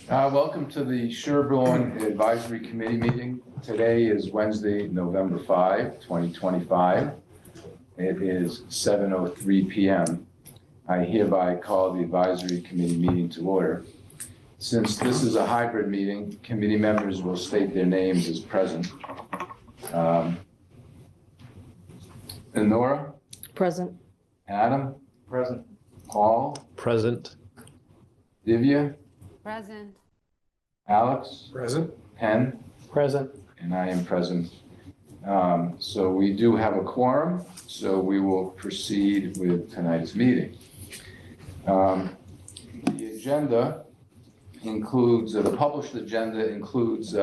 Welcome to the Sherborn Advisory Committee meeting. Today is Wednesday, November 5, 2025. It is 7:03 p.m. I hereby call the Advisory Committee meeting to order. Since this is a hybrid meeting, committee members will state their names as present. Nora? Present. Adam? Present. Paul? Present. Divya? Present. Alex? Present. Penn? Present. And I am present. So we do have a quorum, so we will proceed with tonight's meeting. The agenda includes, the published agenda includes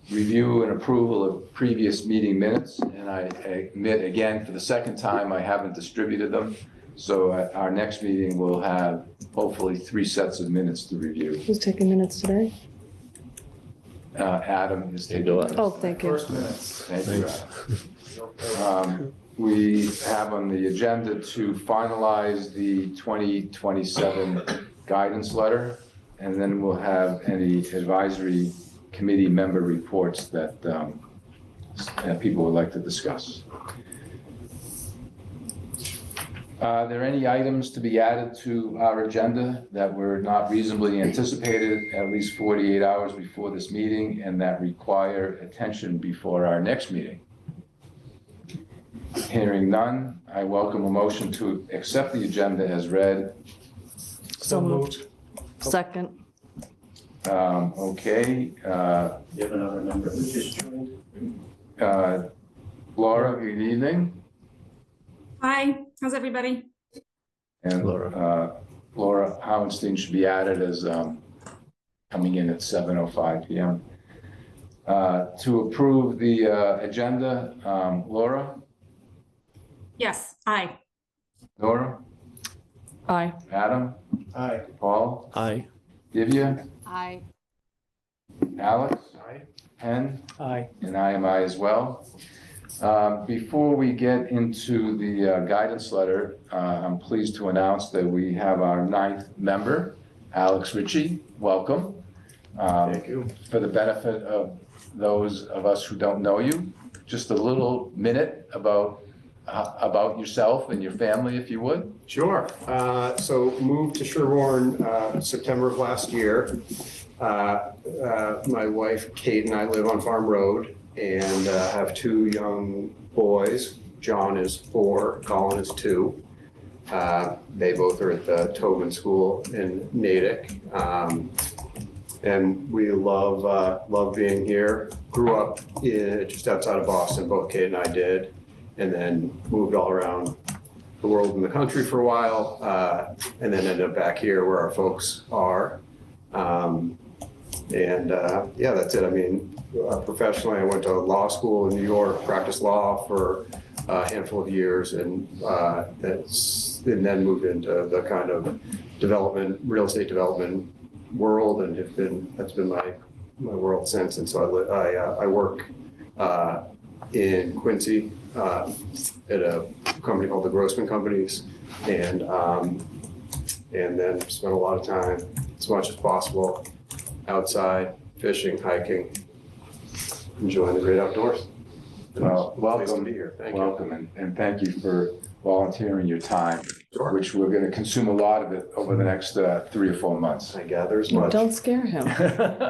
review and approval of previous meeting minutes. And I admit again, for the second time, I haven't distributed them. So at our next meeting, we'll have hopefully 3 sets of minutes to review. Who's taking minutes today? Adam is taking do it. minutes. Oh, thank you. First minutes. Thank you, Adam. We have on the agenda to finalize the 2027 guidance letter, and then we'll have any advisory committee member reports that people would like to discuss. Are there any items to be added to our agenda that were not reasonably anticipated at least 48 hours before this meeting and that require attention before our next meeting? Hearing none, I welcome a motion to accept the agenda as read. So moved. Second. Okay. You have another member who just joined. Laura, good evening. Hi, how's everybody? And Laura Howenstein should be added as coming in at 7:05 p.m. To approve the agenda, Laura, Yes, aye. Nora, Aye. Adam, Aye. Paul, Aye. Divya, Aye. Alex, Aye. Penn, Aye. and I am I as well. Before we get into the guidance letter, I'm pleased to announce that we have our 9th member, Alex Ritchie. Welcome. Thank you. For the benefit of those of us who don't know you, just a little minute about yourself and your family, if you would. Sure. So moved to Sherborn September of last year. My wife Kate and I live on Farm Road and have 2 young boys. John is 4, Colin is 2. They both are at the Tobin School in Natick. And we love being here. Grew up just outside of Boston, both Kate and I did, and then moved all around the world and the country for a while, and then ended up back here where our folks are. Yeah, that's it. I mean, professionally, I went to law school in New York, practiced law for a handful of years, and then moved into the kind of real estate development world, and that's been my world since. And so I work in Quincy at a company called the Grossman Companies, and then spend a lot of time, as much as possible, outside, fishing, hiking, enjoying the great outdoors. Well, Pleased to welcome. be here. Thank you. Welcome, and thank you for volunteering your time, Sure. which we're going to consume a lot of it over the next 3 or 4 months. I gather as much. Don't scare him.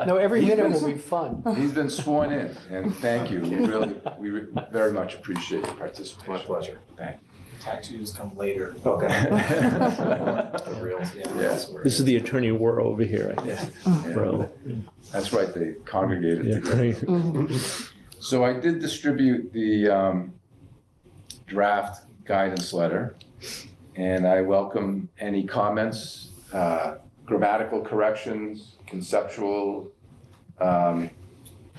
No, every minute will be fun. He's been sworn in, and thank you. We very much appreciate your participation. My pleasure. Thank Tattoos come later. Okay. you. Real. Yes. This is the attorney war over here, I guess. Bro. That's right, they congregated Yeah, together. right. So I did distribute the draft guidance letter, and I welcome any comments, grammatical corrections, conceptual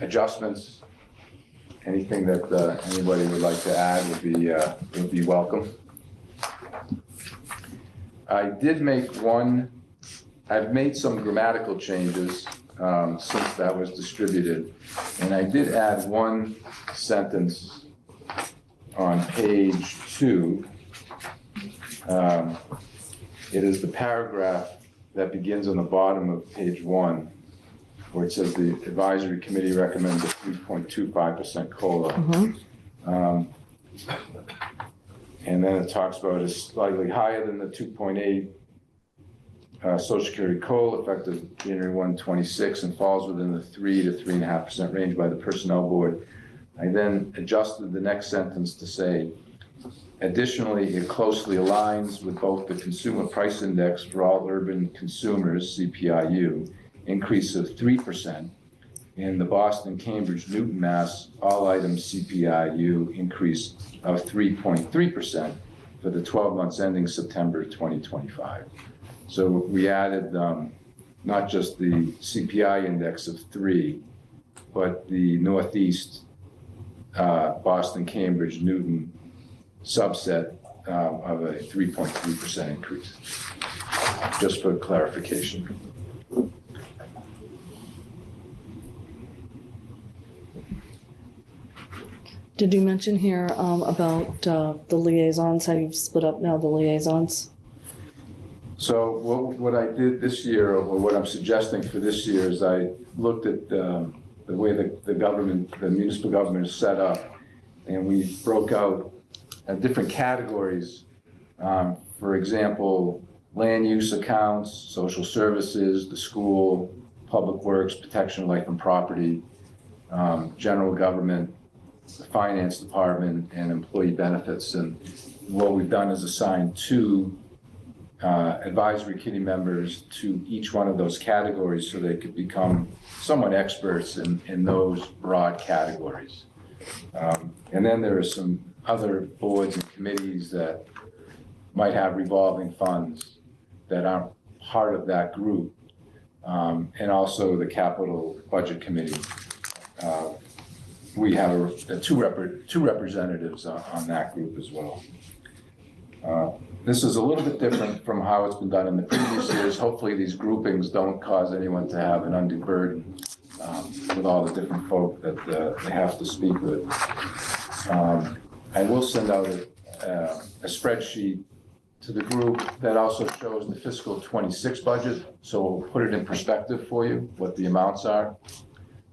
adjustments. Anything that anybody would like to add would be welcome. I've made some grammatical changes since that was distributed, and I did add one sentence on page 2. It is the paragraph that begins on the bottom of page 1. where it says the advisory committee recommends a 3.25% COLA. Mhm. And then it talks about it's slightly higher than the 2.8 Social Security COLA effective January 1, 26, and falls within the 3 to 3.5% range by the Personnel Board. I then adjusted the next sentence to say, additionally, it closely aligns with both the Consumer Price Index for all urban consumers, CPIU, increase of 3%, and the Boston, Cambridge, Newton, Mass, all items CPIU increase of 3.3% for the 12 months ending September 2025. So we added not just the CPI index of 3, but the Northeast, Boston, Cambridge, Newton subset of a 3.3% increase, just for clarification. Did you mention here about the liaisons, how you've split up now the liaisons? So what I did this year, or what I'm suggesting for this year, is I looked at the way the government, the municipal government is set up, and we broke out different categories. For example, land use accounts, social services, the school, public works, protection of life and property, general government, the finance department, and employee benefits. And what we've done is assign 2 advisory committee members to each one of those categories so they could become somewhat experts in those broad categories. And then there are some other boards and committees that might have revolving funds that aren't part of that group. And also the capital budget committee. We have two representatives on that group as well. This is a little bit different from how it's been done in the previous years. Hopefully these groupings don't cause anyone to have an undue burden with all the different folk that they have to speak with. I will send out a spreadsheet to the group that also shows the fiscal 26 budget. So we'll put it in perspective for you, what the amounts are.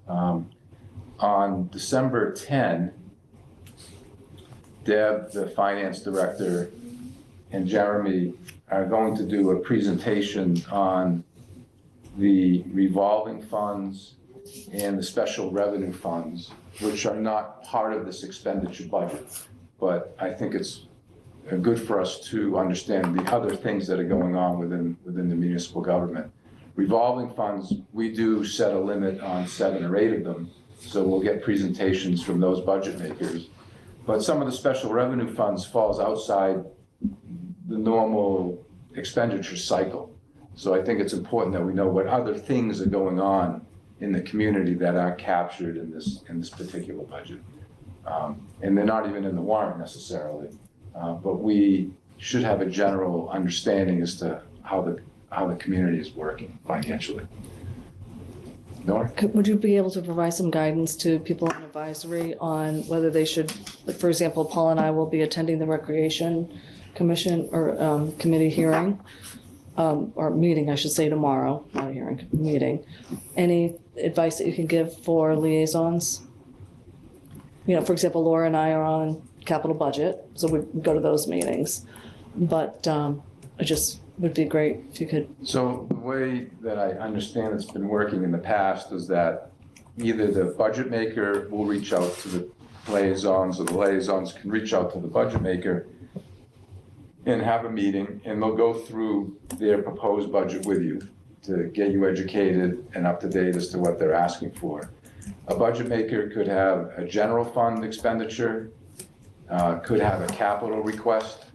On December 10, Deb, the finance director, and Jeremy are going to do a presentation on the revolving funds and the special revenue funds, which are not part of this expenditure budget. But I think it's good for us to understand the other things that are going on within the municipal government. Revolving funds, we do set a limit on 7 or 8 of them, so we'll get presentations from those budget makers. But some of the special revenue funds falls outside the normal expenditure cycle. So I think it's important that we know what other things are going on in the community that aren't captured in this particular budget. And they're not even in the warrant necessarily. But we should have a general understanding as to how the community is working financially. Nora? Would you be able to provide some guidance to people on advisory on whether they should, like, for example, Paul and I will be attending the Recreation Commission or committee hearing, or meeting, I should say, tomorrow, not a hearing, meeting. Any advice that you can give for liaisons? You know, for example, Laura and I are on capital budget, so we go to those meetings. But it just would be great if you could. So the way that I understand it's been working in the past is that either the budget maker will reach out to the liaisons, or the liaisons can reach out to the budget maker and have a meeting, and they'll go through their proposed budget with you to get you educated and up to date as to what they're asking for. A budget maker could have a general fund expenditure, could have a capital request,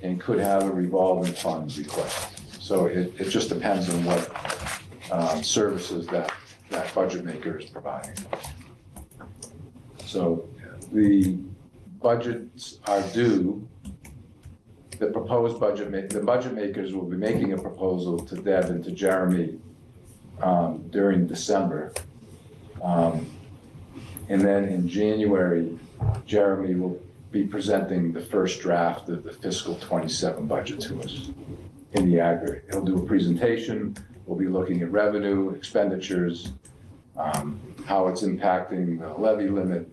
and could have a revolving funds request. So it just depends on what services that budget maker is providing. So the budgets are due. The proposed budget, the budget makers will be making a proposal to Deb and to Jeremy during December. And then in January, Jeremy will be presenting the first draft of the fiscal 27 budget to us in the aggregate. He'll do a presentation, we'll be looking at revenue, expenditures, how it's impacting the levy limit,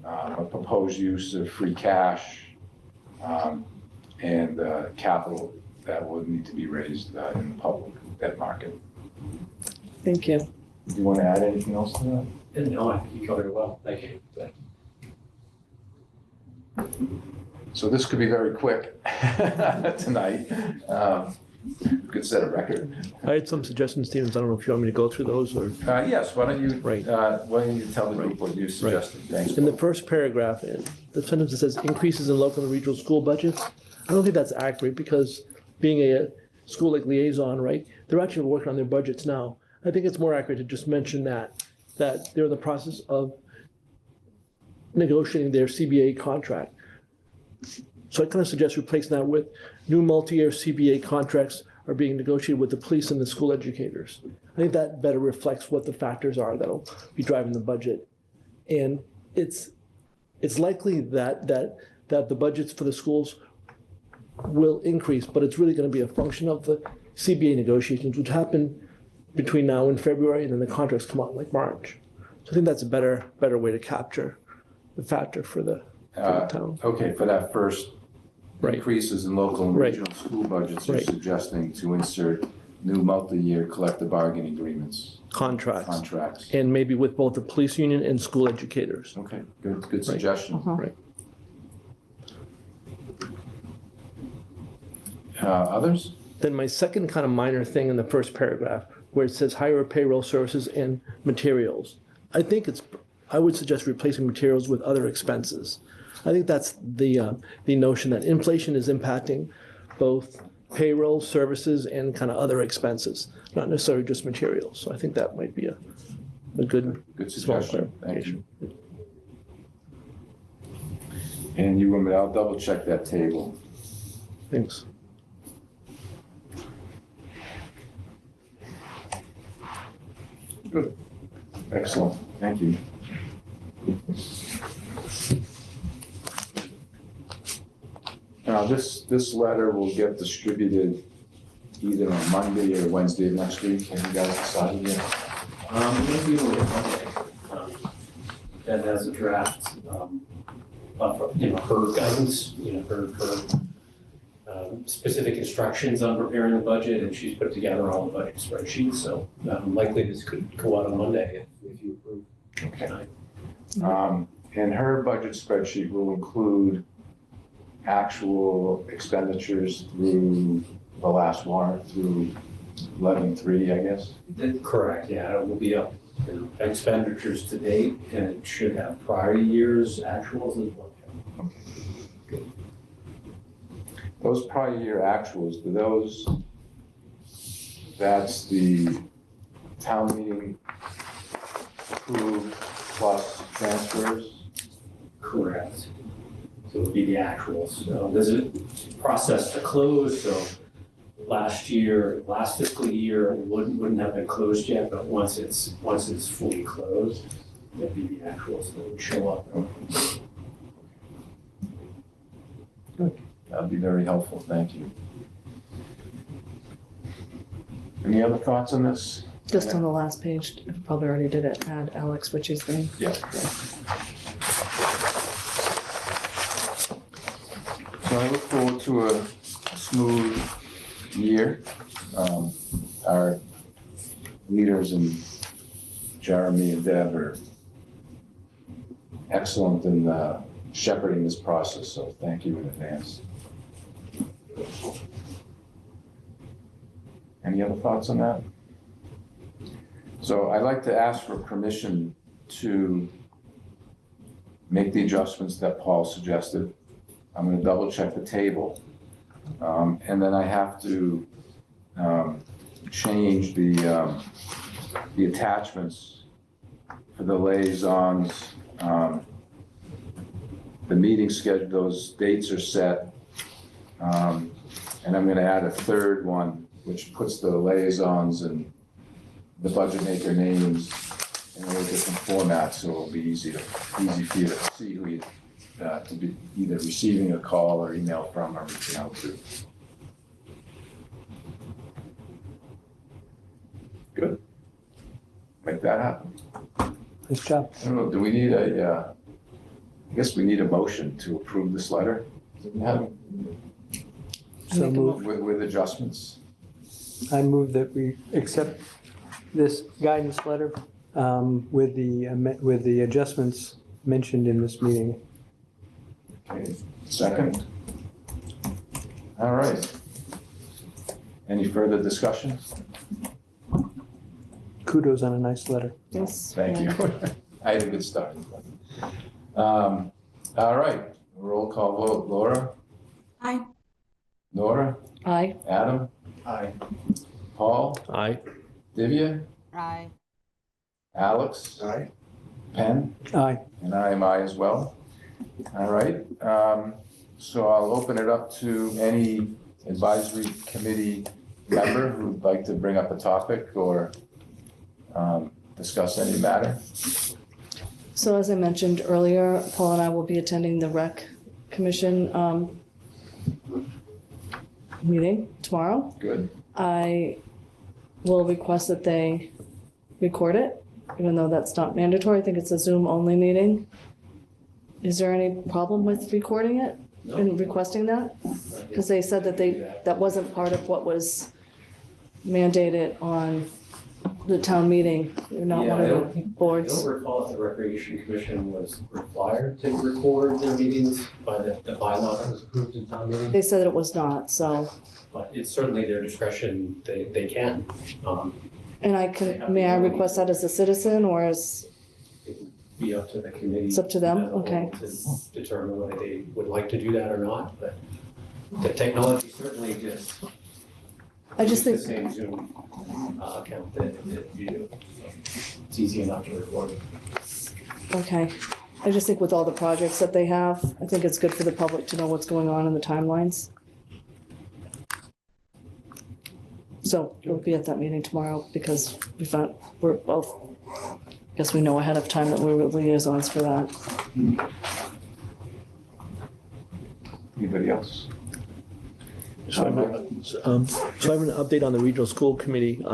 a proposed use of free cash, and capital that would need to be raised in the public debt market. Thank you. Do you want to add anything else to that? No, I think you covered it well. Thank you. So this could be very quick tonight. Could set a record. I had some suggestions, Stevens. I don't know if you want me to go through those or. Yes, why don't you, Right. why don't you tell the group what you suggested? Thanks. In the first paragraph, in the sentence that says increases in local and regional school budgets, I don't think that's accurate because being a school like liaison, right, they're actually working on their budgets now. I think it's more accurate to just mention that they're in the process of negotiating their CBA contract. So I kind of suggest replacing that with new multi-year CBA contracts are being negotiated with the police and the school educators. I think that better reflects what the factors are that'll be driving the budget. And it's likely that the budgets for the schools will increase, but it's really going to be a function of the CBA negotiations, which happen between now and February, and then the contracts come out like March. So I think that's a better way to capture the factor for the town. Okay, for that first Right. increases in local and Right. regional school budgets, you're Right. suggesting to insert new multi-year collective bargaining agreements, Contracts, contracts. and maybe with both the police union and school educators. Okay, good suggestion. Right. Others? Then my second kind of minor thing in the first paragraph, where it says higher payroll services and materials. I would suggest replacing materials with other expenses. I think that's the notion that inflation is impacting both payroll, services, and kind of other expenses, not necessarily just materials. So I think that might be a good small Suggestion. Thank clarification. you. And you want me, I'll double check that table. Thanks. Good. Excellent. Thank you. Now, this letter will get distributed either on Monday or Wednesday of next week. Have you guys decided yet? Maybe we'll get Monday. That has a draft, her guidance, her specific instructions on preparing the budget, and she's put together all the budget spreadsheets, so likely this could go out on Monday if you approve. Okay. And her budget spreadsheet will include actual expenditures through the last warrant, through 11/3, I guess. Correct, yeah, it will be up, expenditures to date, and it should have prior years' actuals as well. Those prior year actuals, that's the town meeting approved plus transfers? Correct. So it would be the actuals. There's a process to close, so last fiscal year wouldn't have been closed yet, but once it's fully closed, it'd be the actuals that would show up. Good. That'd be very helpful, thank you. Any other thoughts on this? Just on the last page, I probably already did it, add Alex Ritchie's name. Yeah. So I look forward to a smooth year. Our leaders and Jeremy and Deb are excellent in shepherding this process, so thank you in advance. Any other thoughts on that? So I'd like to ask for permission to make the adjustments that Paul suggested. I'm going to double check the table. And then I have to change the attachments for the liaisons. The meeting schedule, those dates are set. And I'm going to add a third one, which puts the liaisons and the budget maker names in a little different format, so it'll be easy for you to see who you, to be either receiving a call or email from or reaching out to. Good. Make that happen. Nice job. I don't know, do we need I guess we need a motion to approve this letter? Do we have- So Make a moved. With adjustments? I move that we accept this guidance letter with the adjustments mentioned in this meeting. Okay, second. All right. Any further discussion? Kudos on a nice letter. Yes. Thank you. I had a good start. All right, roll call vote. Laura? Aye. Nora? Aye. Adam? Aye. Paul? Aye. Divya? Aye. Alex? Aye. Penn? Aye. And I am I as well. All right, so I'll open it up to any advisory committee member who'd like to bring up a topic or discuss any matter. So as I mentioned earlier, Paul and I will be attending the Rec Commission meeting tomorrow. Good. I will request that they record it, even though that's not mandatory. I think it's a Zoom-only meeting. Is there any problem with recording it and requesting that? Because they said that that wasn't part of what was mandated on the town meeting. You're not one of the I boards. don't recall if the Recreation Commission was required to record their meetings by the bylaw that was approved in town meeting, They said it was not, so. but it's certainly their discretion, they can. And may I request that as a citizen or as, It would be up to the committee. it's up to them? as a whole Okay. To determine whether they would like to do that or not, but the technology certainly exists. I just It's think, the same Zoom account that you do. So it's easy enough to record. okay. I just think with all the projects that they have, I think it's good for the public to know what's going on in the timelines. So we'll be at that meeting tomorrow because we're both, I guess we know ahead of time that we were liaisons for that. Anybody else? So I have an update on the regional school committee.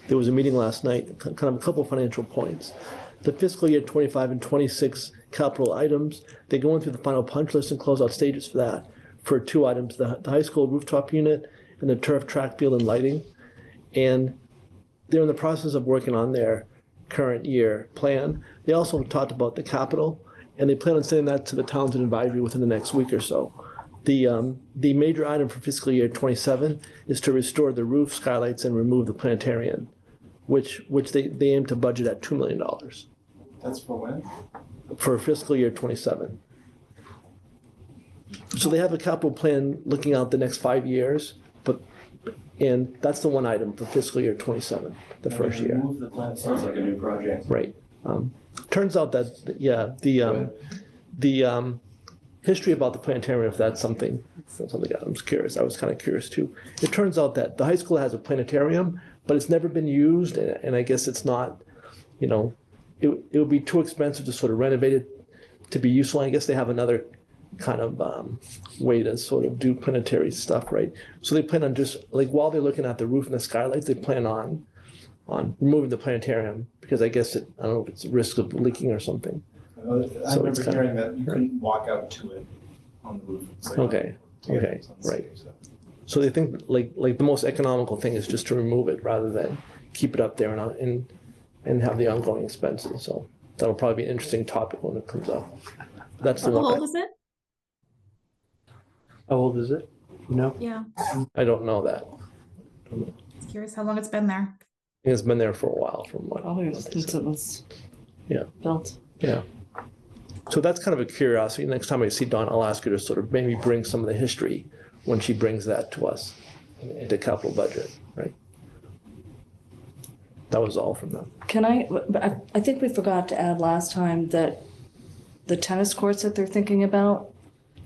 There was a meeting last night, kind of a couple financial points. The fiscal year 25 and 26 capital items, they're going through the final punch list and closeout stages for that, for two items, the high school rooftop unit and the turf track field and lighting. And they're in the process of working on their current year plan. They also talked about the capital, and they plan on sending that to the Townsend Advisory within the next week or so. The major item for fiscal year 27 is to restore the roof, skylights, and remove the planetarium, which they aim to budget at $2 million That's for when? for fiscal year 27. So they have a capital plan looking out the next 5 years, and that's the one item for fiscal year 27, the first year. Remove the plant. Sounds like a new project. Right. Turns out that, yeah, the history about the planetarium, if that's something I was curious. I was kind of curious too. It turns out that the high school has a planetarium, but it's never been used, and I guess it's not, it would be too expensive to sort of renovate it to be useful. I guess they have another kind of way to sort of do planetary stuff, right? So they plan on just, like, while they're looking at the roof and the skylights, they plan on removing the planetarium, because I guess I don't know if it's a risk of leaking or something. I So it's remember kinda- hearing that you couldn't walk out to it on the roof. It's like- Okay, Yeah, okay, it's right. unsafe, so. So they think like the most economical thing is just to remove it rather than keep it up there and have the ongoing expenses. So that'll probably be an interesting topic when it comes up. That's the How one. old is it? How old is it? You know? Yeah, I don't know that. curious how long it's been there. It's been there for a while from what. Probably what they since said. it was Yeah. built. Yeah. So that's kind of a curiosity. Next time I see Dawn, I'll ask her to sort of maybe bring some of the history when she brings that to us into capital budget, right? That was all from them. I think we forgot to add last time that the tennis courts that they're thinking about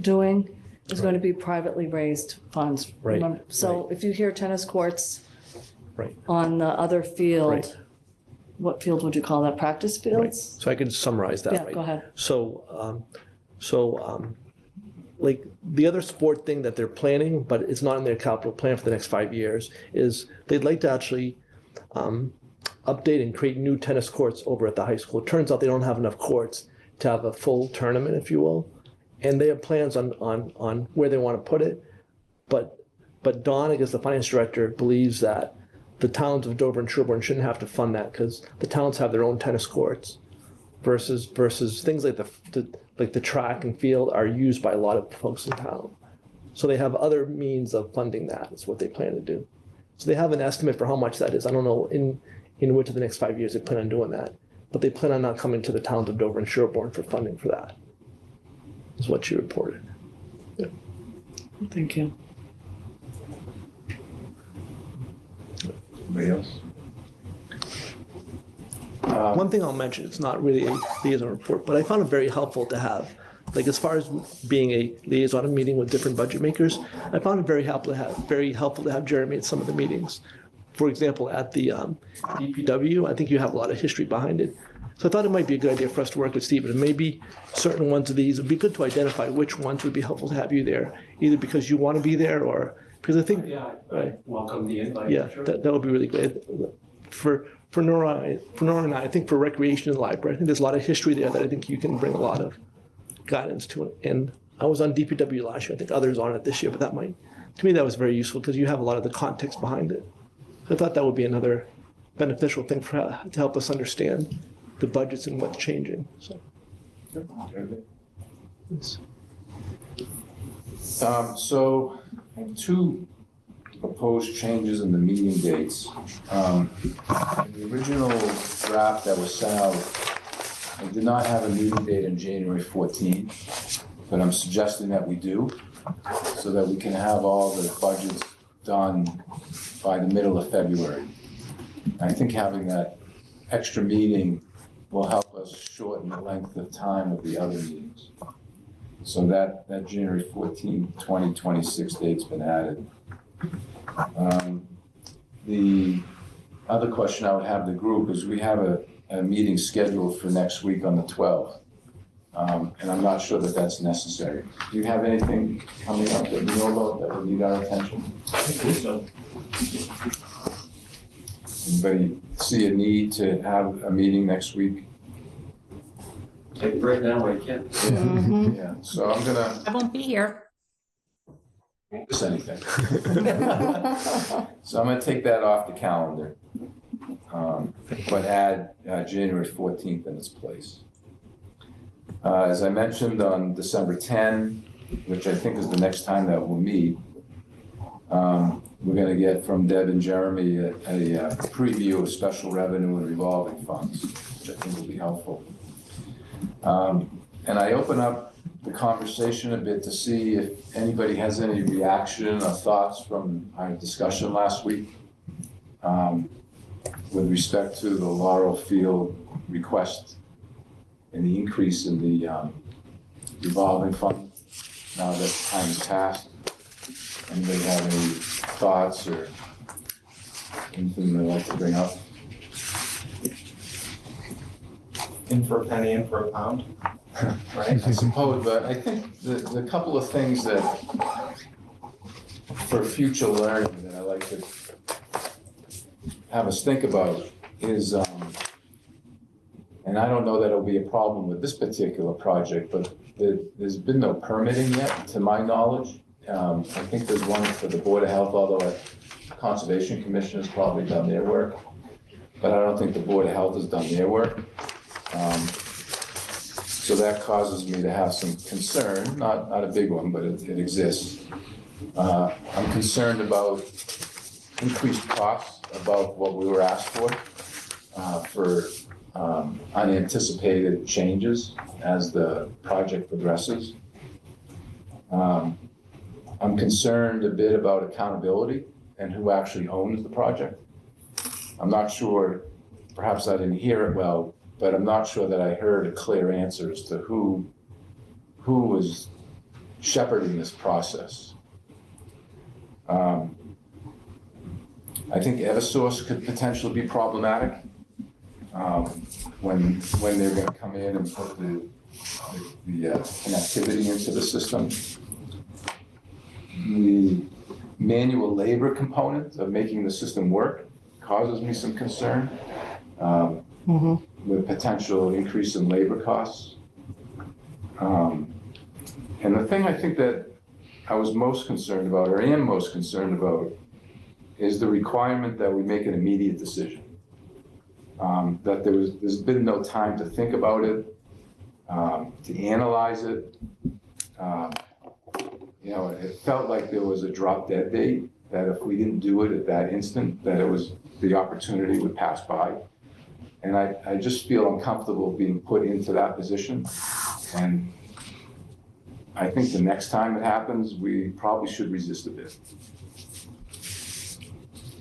doing is going to be privately raised funds. Right, Remember? So if you hear tennis courts Right. on the other Right. field, what field would you call that? Practice Right. fields? So I could summarize that, Yeah, right? go ahead. So, like the other sport thing that they're planning, but it's not in their capital plan for the next 5 years, is they'd like to actually update and create new tennis courts over at the high school. It turns out they don't have enough courts to have a full tournament, if you will. And they have plans on where they want to put it. But Dawn, I guess the finance director, believes that the towns of Dover and Sherborn shouldn't have to fund that because the towns have their own tennis courts versus things like the track and field are used by a lot of folks in town. So they have other means of funding that. Is what they plan to do. So they have an estimate for how much that is. I don't know in which of the next 5 years they plan on doing that. But they plan on not coming to the towns of Dover and Sherborn for funding for that. Is what she reported. Yeah. Thank you. Anybody else? One thing I'll mention, it's not really a liaison report, but I found it very helpful to have, like as far as being a liaison and meeting with different budget makers, I found it very helpful to have Jeremy at some of the meetings. For example, at the DPW, I think you have a lot of history behind it. So I thought it might be a good idea for us to work with Stephen, and maybe certain ones of these, it'd be good to identify which ones would be helpful to have you there, either because you want to be there or because I think, Yeah, right. I welcome the invite. Yeah, Sure. that would be really great. For Nora and I think for recreation in the library, I think there's a lot of history there that I think you can bring a lot of guidance to it. And I was on DPW last year. I think others on it this year, but to me, that was very useful because you have a lot of the context behind it. So I thought that would be another beneficial thing to help us understand the budgets and what's changing. So. Yes. So I have two proposed changes in the meeting dates. The original draft that was sent out, I did not have a meeting date on January 14th, but I'm suggesting that we do so that we can have all the budgets done by the middle of February. I think having that extra meeting will help us shorten the length of time of the other meetings. So that January 14th, 2026 date's been added. The other question I would have the group is we have a meeting scheduled for next week on the 12th. And I'm not sure that that's necessary. Do you have anything coming up that you know about that would need our attention? I think so. Anybody see a need to have a meeting next week? Take a break now while you can. Yeah, so I'm gonna, I won't be here. miss anything. So I'm gonna take that off the calendar. But add January 14th in its place. As I mentioned on December 10, which I think is the next time that we'll meet, we're gonna get from Deb and Jeremy a preview of special revenue and revolving funds, which I think will be helpful. And I open up the conversation a bit to see if anybody has any reaction or thoughts from our discussion last week with respect to the Laurel Field request and the increase in the revolving fund now that time has passed. Anybody have any thoughts or anything they'd like to bring up? In for a penny, in for a pound, right? I suppose, but I think the couple of things that for future learning that I like to have us think about is, and I don't know that it'll be a problem with this particular project, but there's been no permitting yet, to my knowledge. I think there's one for the Board of Health, although the Conservation Commission has probably done their work, but I don't think the Board of Health has done their work. So that causes me to have some concern, not a big one, but it exists. I'm concerned about increased costs above what we were asked for unanticipated changes as the project progresses. I'm concerned a bit about accountability and who actually owns the project. I'm not sure, perhaps I didn't hear it well, but I'm not sure that I heard a clear answer as to who is shepherding this process. I think Eversource could potentially be problematic when they're going to come in and put the connectivity into the system. The manual labor component of making the system work causes me some concern, with potential increase in labor costs. And the thing I think that I was most concerned about, or am most concerned about, is the requirement that we make an immediate decision. That there's been no time to think about it, to analyze it. You know, it felt like there was a drop dead date, that if we didn't do it at that instant, that the opportunity would pass by. And I just feel uncomfortable being put into that position. And I think the next time it happens, we probably should resist a bit,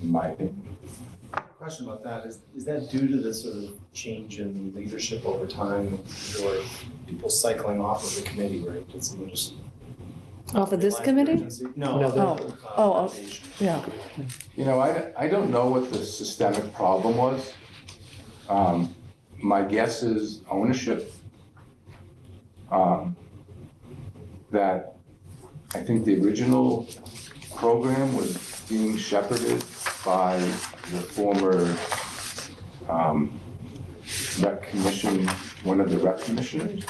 in my opinion. Question about that, is that due to the sort of change in leadership over time, or people cycling off of the committee, right? Did someone just? Off of this committee? No. No, foundation. Yeah. You know, I don't know what the systemic problem was. My guess is ownership. That I think the original program was being shepherded by the former rec commission, one of the rec commissioners,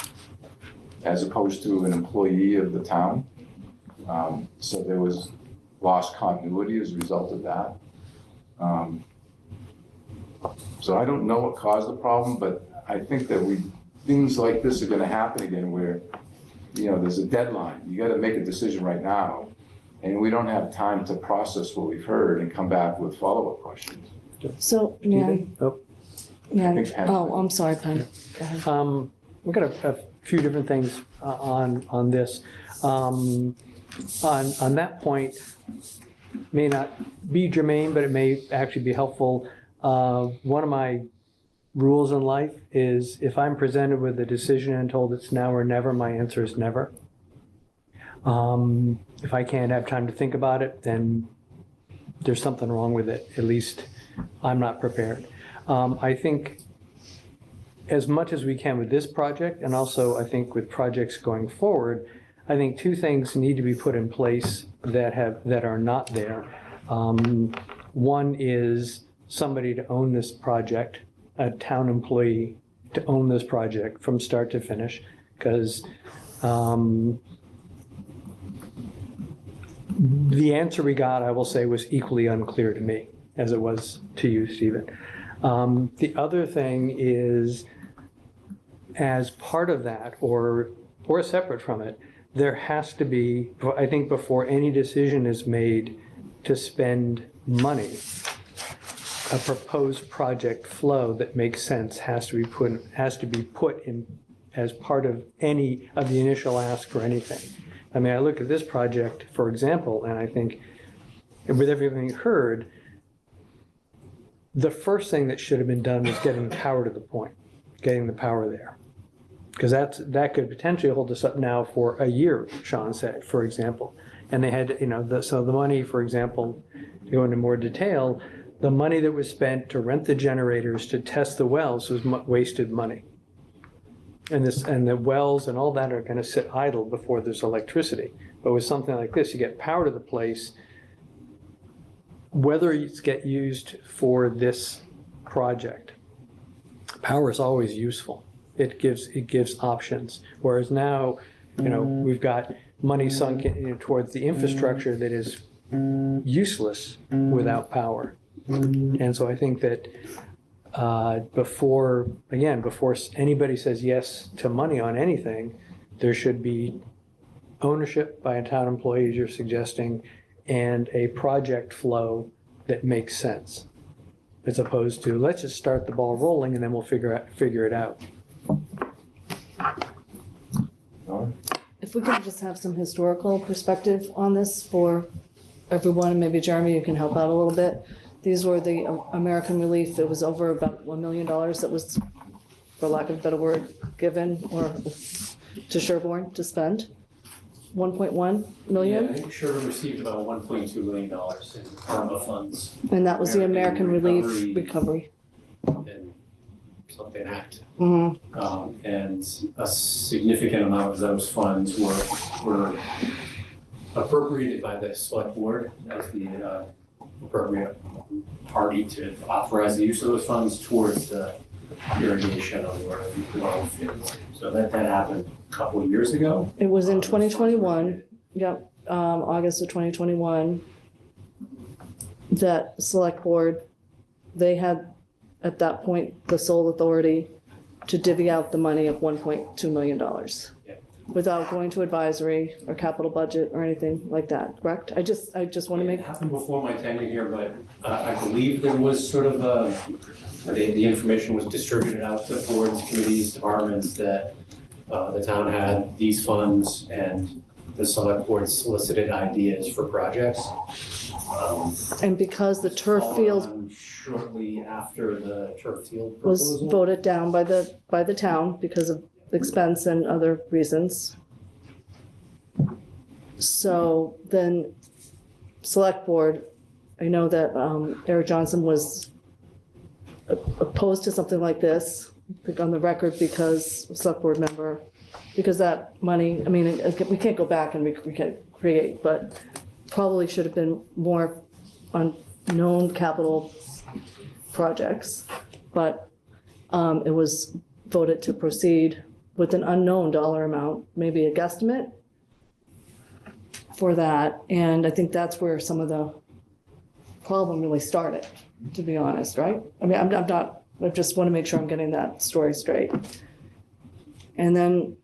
as opposed to an employee of the town. So there was lost continuity as a result of that. So I don't know what caused the problem, but I think that things like this are going to happen again where, you know, there's a deadline. You got to make a decision right now. And we don't have time to process what we've heard and come back with follow-up questions. So, yeah, Oh, yeah. think Penn- Oh, I'm sorry, Penn. Go ahead. We've got a few different things on this. On that point, may not be germane, but it may actually be helpful. One of my rules in life is if I'm presented with a decision and told it's now or never, my answer is never. If I can't have time to think about it, then there's something wrong with it. At least I'm not prepared. I think as much as we can with this project, and also I think with projects going forward, I think two things need to be put in place that are not there. One is somebody to own this project, a town employee to own this project from start to finish, because the answer we got, I will say, was equally unclear to me as it was to you, Stephen. The other thing is, as part of that, or separate from it, there has to be, I think before any decision is made to spend money, a proposed project flow that makes sense has to be put in as part of any of the initial ask for anything. I mean, I look at this project, for example, and I think with everything heard, the first thing that should have been done was getting the power to the point, getting the power there. Because that could potentially hold us up now for a year, Sean said, for example. And they had, so the money, for example, to go into more detail, the money that was spent to rent the generators to test the wells was wasted money. And the wells and all that are going to sit idle before there's electricity. But with something like this, you get power to the place. Whether it's get used for this project, power is always useful. It gives options. Whereas now, we've got money sunk in, towards the infrastructure that is useless without power. And so I think that before anybody says yes to money on anything, there should be ownership by a town employee, as you're suggesting, and a project flow that makes sense, as opposed to let's just start the ball rolling and then we'll figure it out. If we could just have some historical perspective on this for everyone, and maybe Jeremy, you can help out a little bit. These were the American Relief. It was over about $1 million that was, for lack of a better word, given or to Sherborn to spend. 1.1 million? Yeah, I think Sherborn received about $1.2 million in ARPA funds. And that was the American Relief Recovery. And something act. Mm-hmm. And a significant amount of those funds were appropriated by the select board as the appropriate party to authorize the use of those funds towards the irrigation of the rural fields. So that happened a couple of years ago. It was in 2021, yep, August of 2021, that select board, they had at that point the sole authority to divvy out the money of $1.2 million Yeah. without going to advisory or capital budget or anything like that, correct? I just want to make, It happened before my tenure here, but I believe there was sort of the information was distributed out to boards, committees, departments that the town had these funds and the select board solicited ideas for projects. and because the turf field Shortly after the turf field was proposal. voted down by the town because of expense and other reasons. So then, select board, I know that Eric Johnson was opposed to something like this, I think on the record because, select board member, because that money, I mean, we can't go back and we can't create, but probably should have been more on known capital projects. But it was voted to proceed with an unknown dollar amount, maybe a guesstimate for that. And I think that's where some of the problem really started, to be honest, right? I mean, I'm not, I just want to make sure I'm getting that story straight. And then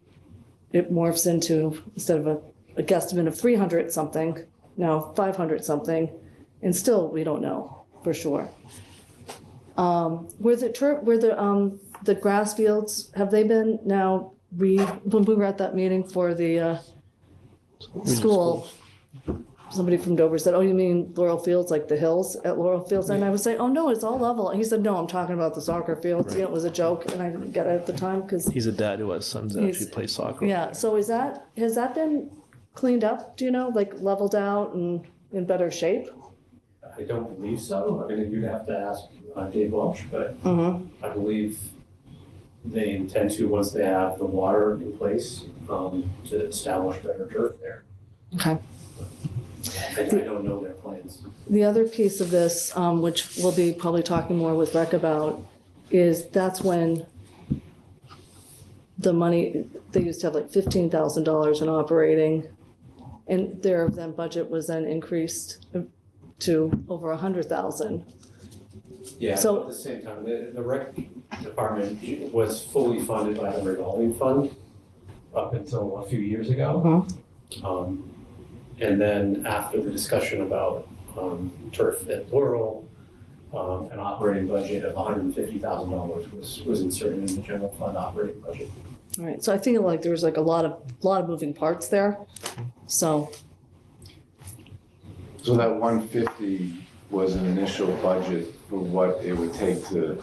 it morphs into, instead of a guesstimate of 300 something, now 500 something, and still we don't know for sure. Were the grass fields, have they been now when we were at that meeting for the school, somebody from Dover said, oh, you mean Laurel Fields, like the hills at Laurel Fields? And I was saying, oh, no, it's all level. And he said, no, I'm talking about the soccer fields. You know, it was a joke, and I didn't get it at the time because, He's a dad who has sons that actually play soccer. yeah. So has that been cleaned up, do you know, like leveled out and in better shape? I don't believe so. I mean, you'd have to ask Dave Walsh, but I believe they intend to, once they have the water in place, to establish better turf there. Okay. I don't know their plans. The other piece of this, which we'll be probably talking more with Rec about, is that's when the money, they used to have like $15,000 in operating, and their then budget was then increased to over 100,000. Yeah, So- at the same time, the rec department was fully funded by the revolving fund up until a few years ago. And then after the discussion about turf at Laurel, an operating budget of $150,000 was inserted in the general fund operating budget. All right, so I feel like there's like a lot of moving parts there. So, So that 150 was an initial budget for what it would take to,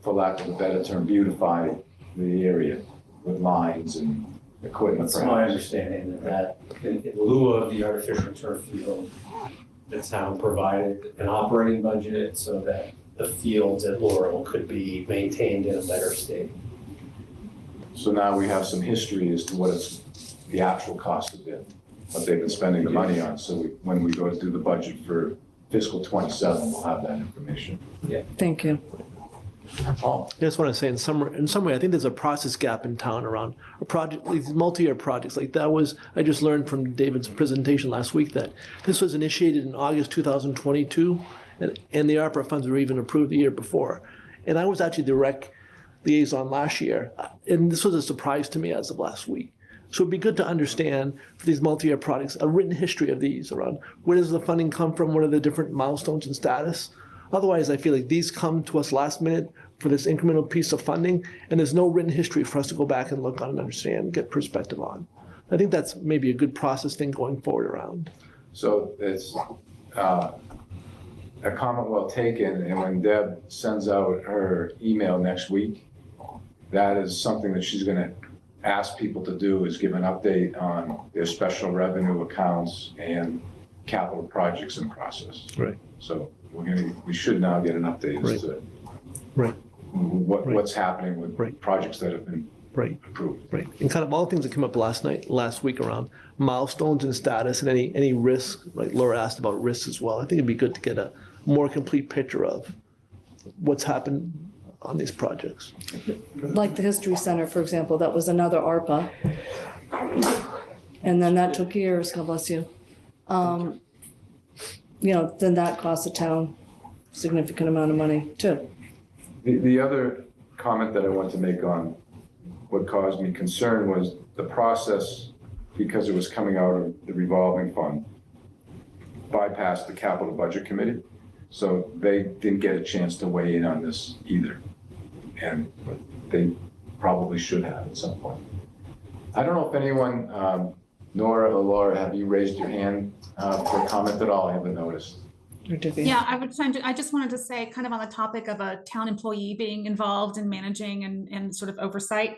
for lack of a better term, beautify the area with lines and equipment. It's my understanding that in lieu of the artificial turf field, the town provided an operating budget so that the fields at Laurel could be maintained in a better state. So now we have some history as to what the actual cost have been, what they've been spending the money on. So when we go to do the budget for fiscal '27, we'll have that information. thank you. Oh, I just want to say in some way, I think there's a process gap in town around a project, these multi-year projects. Like that was, I just learned from David's presentation last week that this was initiated in August 2022, and the ARPA funds were even approved the year before. And I was actually the rec liaison last year, and this was a surprise to me as of last week. So it'd be good to understand for these multi-year projects, a written history of these around where does the funding come from, what are the different milestones and status. Otherwise, I feel like these come to us last minute for this incremental piece of funding, and there's no written history for us to go back and look on and understand, get perspective on. I think that's maybe a good process thing going forward around. so it's a comment well taken, and when Deb sends out her email next week, that is something that she's gonna ask people to do, is give an update on their special revenue accounts and capital projects in process. Right. So we should now get an update as to Right. what's happening with Right. projects that have been Right, approved. right. And kind of all the things that came up last week around milestones and status and any risk, like Laura asked about risks as well. I think it'd be good to get a more complete picture of what's happened on these projects. Like the History Center, for example, that was another ARPA. And then that took years, God bless you. Then that cost the town significant amount of money too. The other comment that I want to make on what caused me concern was the process, because it was coming out of the revolving fund, bypassed the capital budget committee. So they didn't get a chance to weigh in on this either. And they probably should have at some point. I don't know if anyone, Nora or Laura, have you raised your hand for a comment at all? I haven't noticed. Yeah, I just wanted to say, kind of on the topic of a town employee being involved in managing and sort of oversight,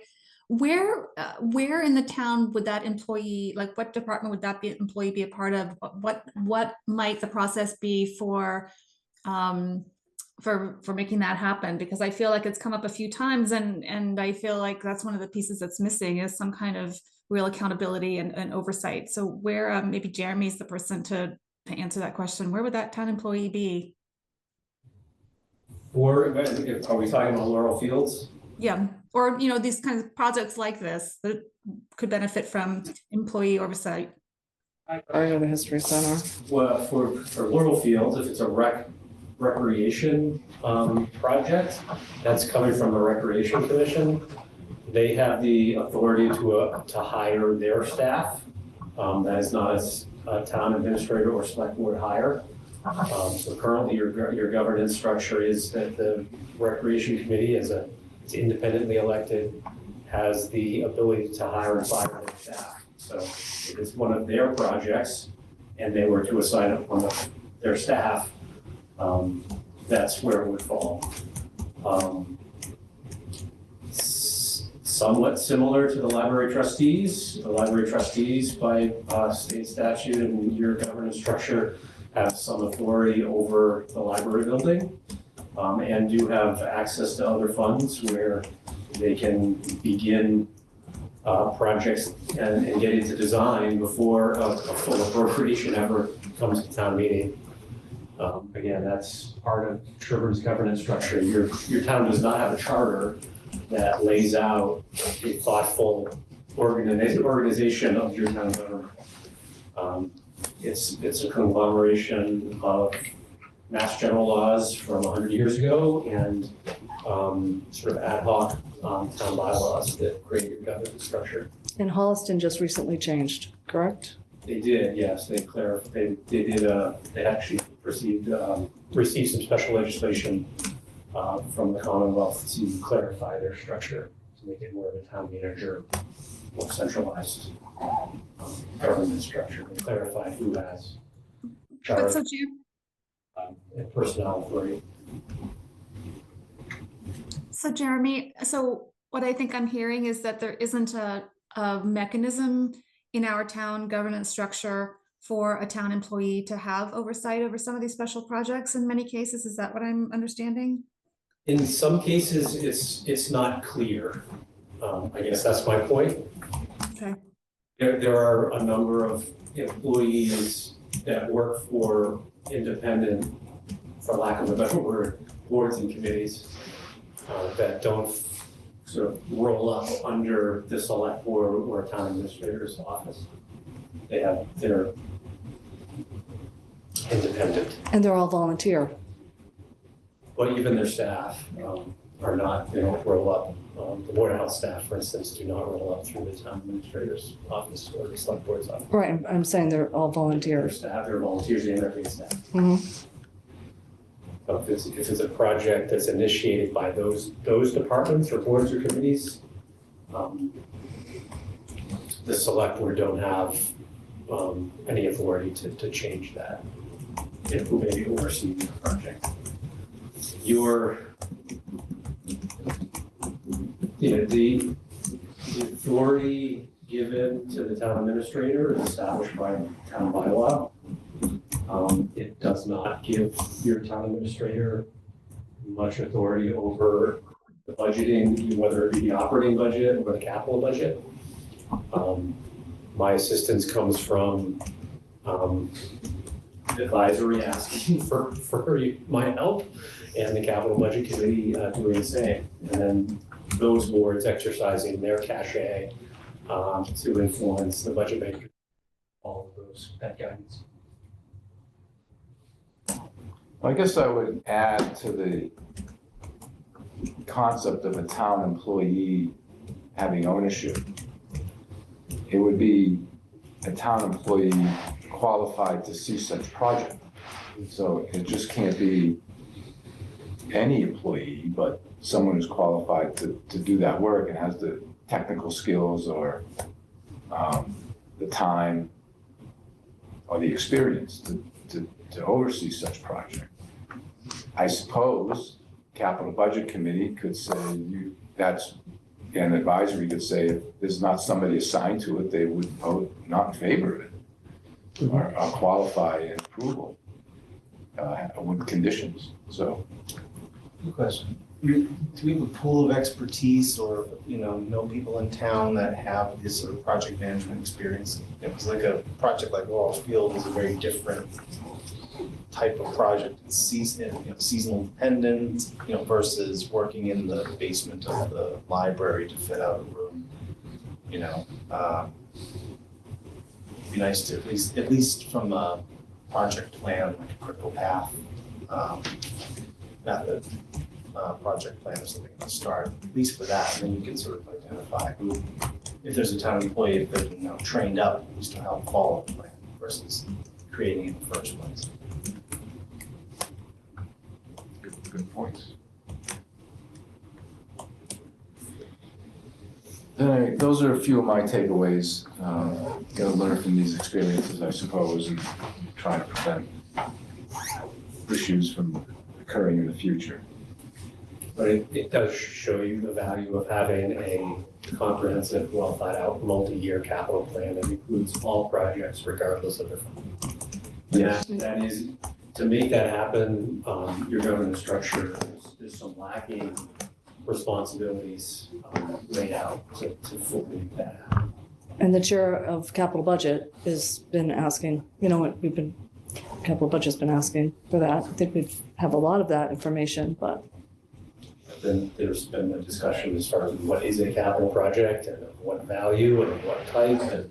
where in the town would that employee, like what department would that employee be a part of? What might the process be for making that happen? Because I feel like it's come up a few times, and I feel like that's one of the pieces that's missing, is some kind of real accountability and oversight. So where maybe Jeremy's the person to answer that question, where would that town employee be? Or are we talking about Laurel Fields? Yeah, or these kinds of projects like this that could benefit from employee oversight. I go to History Center. Well, for Laurel Fields, if it's a recreation project that's coming from the Recreation Commission, they have the authority to hire their staff. That is not a town administrator or select board hire. So currently your governance structure is that the Recreation Committee it's independently elected, has the ability to hire and fire their staff. So if it's one of their projects and they were to assign it one of their staff, that's where it would fall. Somewhat similar to the library trustees. The library trustees, by state statute and your governance structure, have some authority over the library building, and do have access to other funds where they can begin projects and get into design before a full appropriation ever comes to town meeting. Again, that's part of Sherborn's governance structure. Your town does not have a charter that lays out a thoughtful organization of your town government. It's a conglomeration of mass general laws from 100 years ago and sort of ad hoc town bylaws that create your governance structure. And Holliston just recently changed, correct? They did, yes. They actually received some special legislation from the Commonwealth to clarify their structure, to make it more of a town manager, more centralized government structure, and clarify who has charge and personnel authority. So Jeremy, so what I think I'm hearing is that there isn't a mechanism in our town governance structure for a town employee to have oversight over some of these special projects in many cases. Is that what I'm understanding? In some cases, it's not clear. I guess that's my point. Okay. There are a number of employees that work for independent, for lack of a better word, boards and committees that don't sort of roll up under the select board or town administrator's office. They're independent. And they're all volunteer. But even their staff are not, they don't roll up. The Board of Health staff, for instance, do not roll up through the town administrator's office or the select board's office. Right, I'm saying they're all Their volunteers. staff, they're volunteers and they're paid staff. Mhm. But if it's a project that's initiated by those departments or boards or committees, the select board don't have any authority to change that. It will maybe oversee the project. The authority given to the town administrator is established by town bylaw. It does not give your town administrator much authority over the budget budgeting, whether it be the operating budget or the capital budget. My assistance comes from advisory asking for my help, and the capital budget committee doing the same. And then those boards exercising their cachet to influence the budget maker, all of that guidance. I guess I would add to the concept of a town employee having ownership. It would be a town employee qualified to see such project. So it just can't be any employee, but someone who's qualified to do that work and has the technical skills or the time or the experience to oversee such project. I suppose capital budget committee could say an advisory could say if there's not somebody assigned to it, they would vote not in favor of it or qualify in approval with conditions. So. Good question. Do we have a pool of expertise or, know people in town that have this sort of project management experience? Because like a project like Laurel Field is a very different type of project. It's seasonal dependent, versus working in the basement of the library to fit out a room. It'd be nice to at least from a project plan, like a critical path method. Project plan or something to start, at least for that, and then you can sort of identify who, if there's a town employee, if they're trained up, at least to help follow the plan versus creating it in the first place. Good points. Those are a few of my takeaways. Going to learn from these experiences, I suppose, and try to prevent issues from occurring in the future. But it does show you the value of having a comprehensive, well thought out, multi-year capital plan that includes all projects regardless of their funding. Yes. That is, to make that happen, your governance structure, there's some lacking responsibilities laid out to fully make that happen. And the chair of capital budget has been asking, capital budget's been asking for that. I think we have a lot of that information, but. Then there's been a discussion as far as what is a capital project and of what value and of what type, and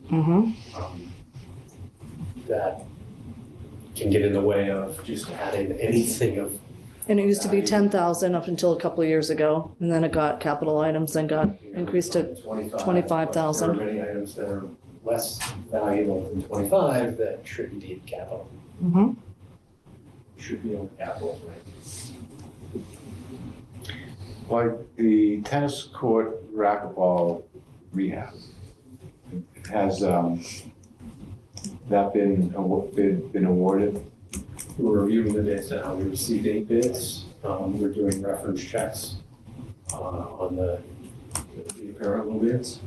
that can get in the way of just adding anything of. And it used to be 10,000 up until a couple of years ago, and then it got capital items and got increased to 25,000. There are many items that are less valuable than 25 that should be deemed capital. Should be on capital, right? Like the tennis court racquetball rehab, has that been awarded? We're reviewing the bids now. We received 8 bids. We're doing reference checks on the apparent bids,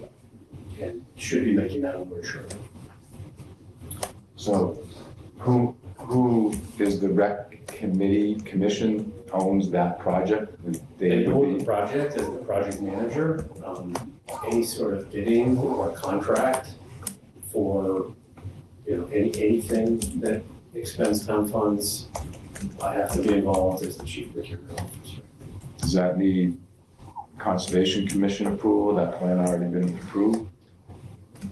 and should be making that award shortly. So who is the rec commission owns that project? They own the project as the project manager. Any sort of bidding or contract for anything that expends town funds, I have to be involved as the chief procurement officer. Does that need Conservation Commission approval? That plan already been approved?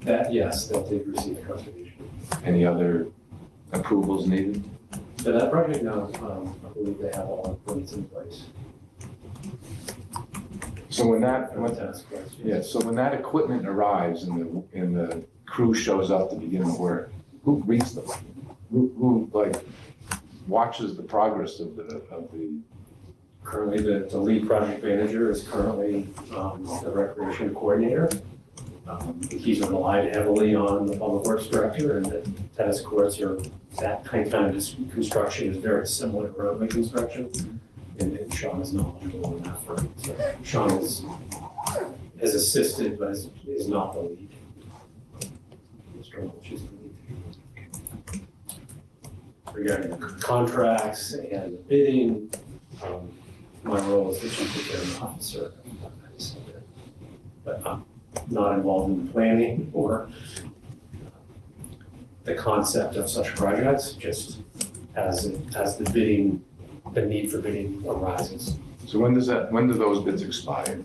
Yes, that did receive conservation. Any other approvals needed? For that project, no, I believe they have all the points in place. So when that equipment arrives and the crew shows up to begin the work, who greets them? Who watches the progress of the Currently, the lead project manager is currently the recreation coordinator. He's relied heavily on the public works director, and the tennis courts are, that kind of construction is very similar to roadway construction. And Sean is knowledgeable in that front. So Sean has assisted, but is not the lead. Mr. Welch is the lead. Regarding the contracts and the bidding, my role as the chief procurement officer. But I'm not involved in the planning or the concept of such projects, just as the need for bidding arises. So when do those bids expire?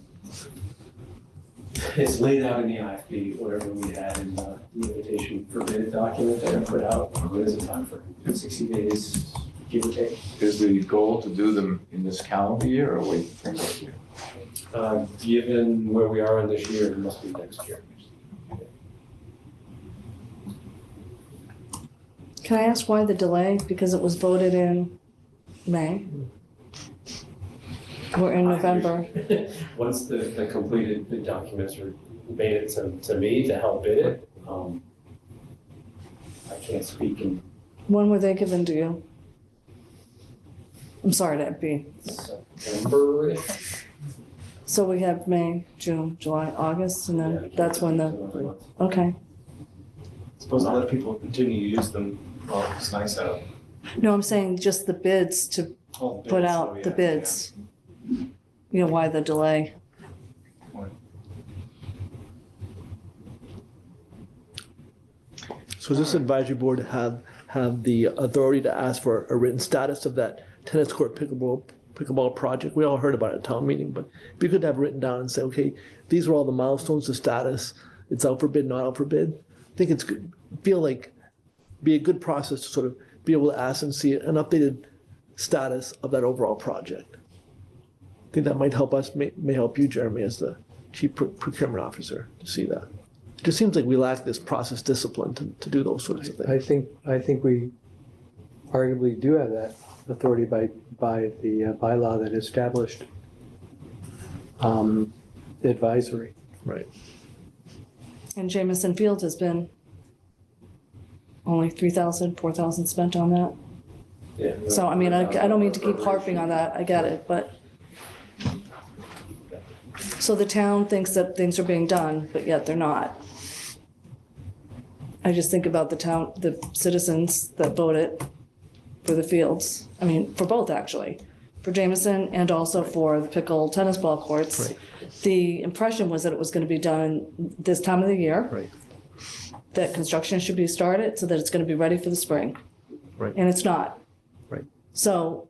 It's laid out in the IFB, whatever we had in the invitation for bid document that I put out. What is the time for 60 days, give or take? Is the goal to do them in this calendar year or wait for next year? Given where we are in this year, it must be next year. Can I ask why the delay? Because it was voted in May? We're in November. Once the completed bid documents are made it to me to help bid it, I can't speak in When were they given to you? I'm sorry to be. September-ish. So we have May, June, July, August, and Yeah, then that's when the, okay. Supposed to let people continue to use them while it's nice out. No, I'm saying just the bids to Oh, put bids, out oh, the yeah, bids. You know, why the delay? So does this advisory board have the authority to ask for a written status of that tennis court pickleball project? We all heard about it at town meeting, but if you could have written down and say, okay, these are all the milestones, the status, it's out for bid, not out for bid. I think it's good, feel like be a good process to sort of be able to ask and see an updated status of that overall project. I think that might help us, may help you, Jeremy, as the chief procurement officer, to see that. It just seems like we lack this process discipline to do those sorts of things. I think we arguably do have that authority by the bylaw that established the advisory. Right. And Jamison Field has been only 3,000, 4,000 spent on that. Yeah. So, I mean, I don't mean to keep harping on that, I get it, but. So the town thinks that things are being done, but yet they're not. I just think about the town, the citizens that voted for the fields. I mean, for both, actually, for Jamison and also for the pickle tennis ball courts. Right. The impression was that it was going to be done this time of the year. Right. That construction should be started so that it's going to be ready for the spring. Right. And it's not. Right. So.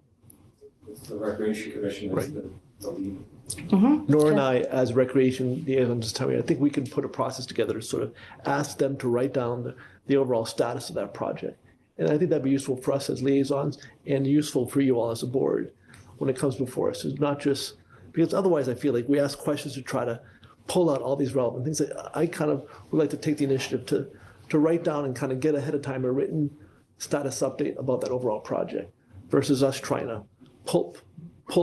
It's the Recreation Commission that's Right. the lead. Nora and I, as recreation liaison, just tell me, I think we can put a process together to sort of ask them to write down the overall status of that project. And I think that'd be useful for us as liaisons and useful for you all as a board when it comes before us. It's not just, because otherwise I feel like we ask questions to try to pull out all these relevant things. I kind of would like to take the initiative to write down and kind of get ahead of time a written status update about that overall project versus us trying to pull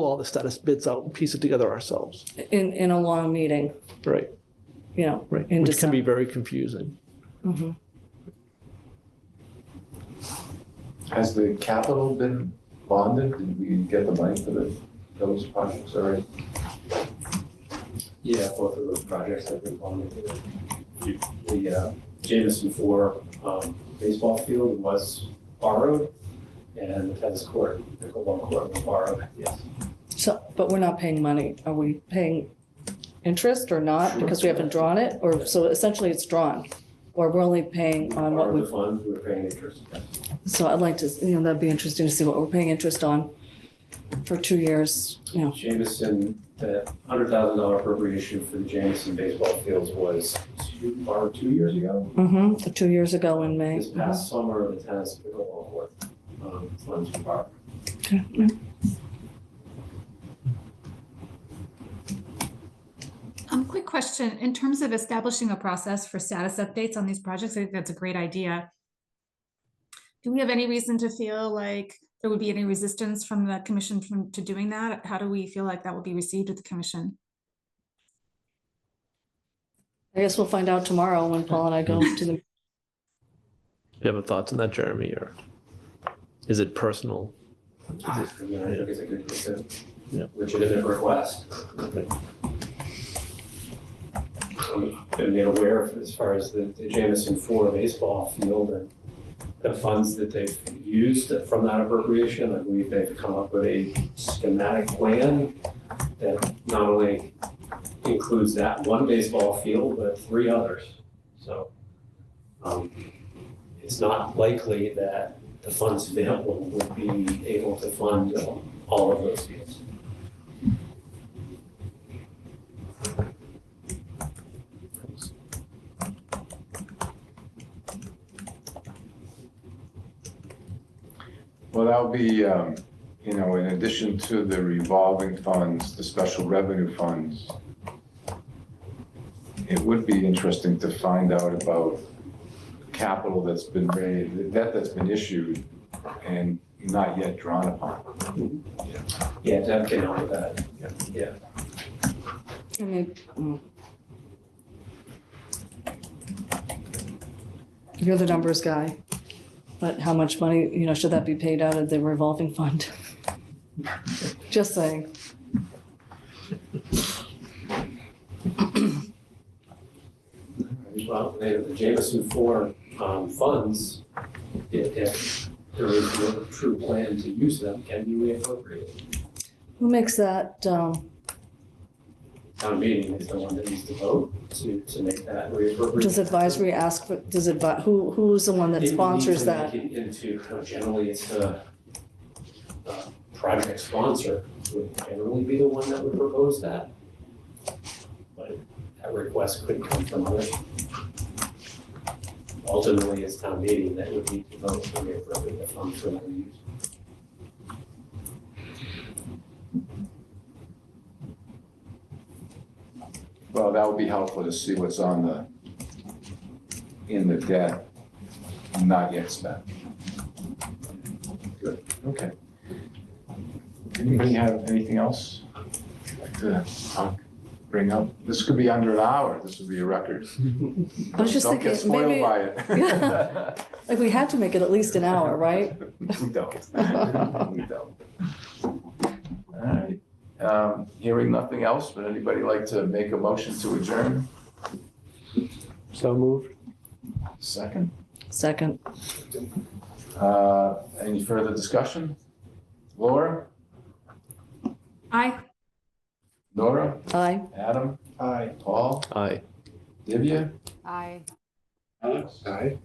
all the status bits out and piece it together ourselves. In a long meeting, Right, you know. right, in which can be December. very confusing. Mhm. Has the capital been bonded? Did we get the money for those projects already? Yeah, both of those projects have been bonded. The Jamison 4 baseball field was borrowed, and the tennis court, pickleball court was borrowed, yes. So, but we're not paying money. Are we paying interest or not? Because we haven't drawn it? Or, so essentially it's drawn? Or we're only paying on what Part of we, the fund, we're paying interest. so I'd like to, you know, that'd be interesting to see what we're paying interest on for 2 years, you know. Jamison, the $100,000 appropriation for the Jamison baseball fields was 2 years ago. For 2 years ago in May. This past summer, the tennis pickleball court funds were borrowed. Okay, yeah. Quick question, in terms of establishing a process for status updates on these projects, I think that's a great idea. Do we have any reason to feel like there would be any resistance from the commission to doing that? How do we feel like that will be received at the commission? I guess we'll find out tomorrow when Paul and I go to the, Do you have thoughts on that, Jeremy, or is it personal? I mean, I think it's a Yeah. legitimate request. I've been made aware of as far as the Jamison 4 baseball field, and the funds that they've used from that appropriation. I believe they've come up with a schematic plan that not only includes that one baseball field, but 3 others. So it's not likely that the funds available would be able to fund all of those fields. Well, that'll be, in addition to the revolving funds, the special revenue funds, it would be interesting to find out about capital that's been raised, the debt that's been issued and not yet drawn upon. Yeah, Deb can help with that. Yeah. I mean, you're the numbers guy, but how much money, should that be paid out of the revolving fund? Just saying. Well, the Jameson 4 funds, if there is no true plan to use them, can be reappropriated. Who makes that, Town meeting is the one that needs to vote to make that reappropriate. does advisory ask for, who's the one that sponsors that? Generally, it's the project sponsor would generally be the one that would propose that. But that request could come from others. Ultimately, it's town meeting that would need to vote to reappropriate the funds for that use. Well, that would be helpful to see what's in the debt, not yet spent. Good, okay. Anybody have anything else like to bring up? This could be under an hour, this would be a record. I was just Don't get thinking, spoiled maybe, by it. like, we had to make it at least an hour, right? We don't. We don't. All right. Hearing nothing else, would anybody like to make a motion to adjourn? So moved. Second. Second. Any further discussion? Laura? Aye. Nora? Aye. Adam? Aye. Paul? Aye. Divya? Aye. Alex? Aye.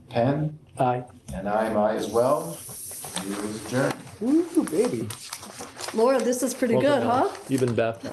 Penn? Aye. And I'm aye as well. Meeting is adjourned. Woo, baby. Laura, this is pretty Welcome good, huh? back. Even Beth.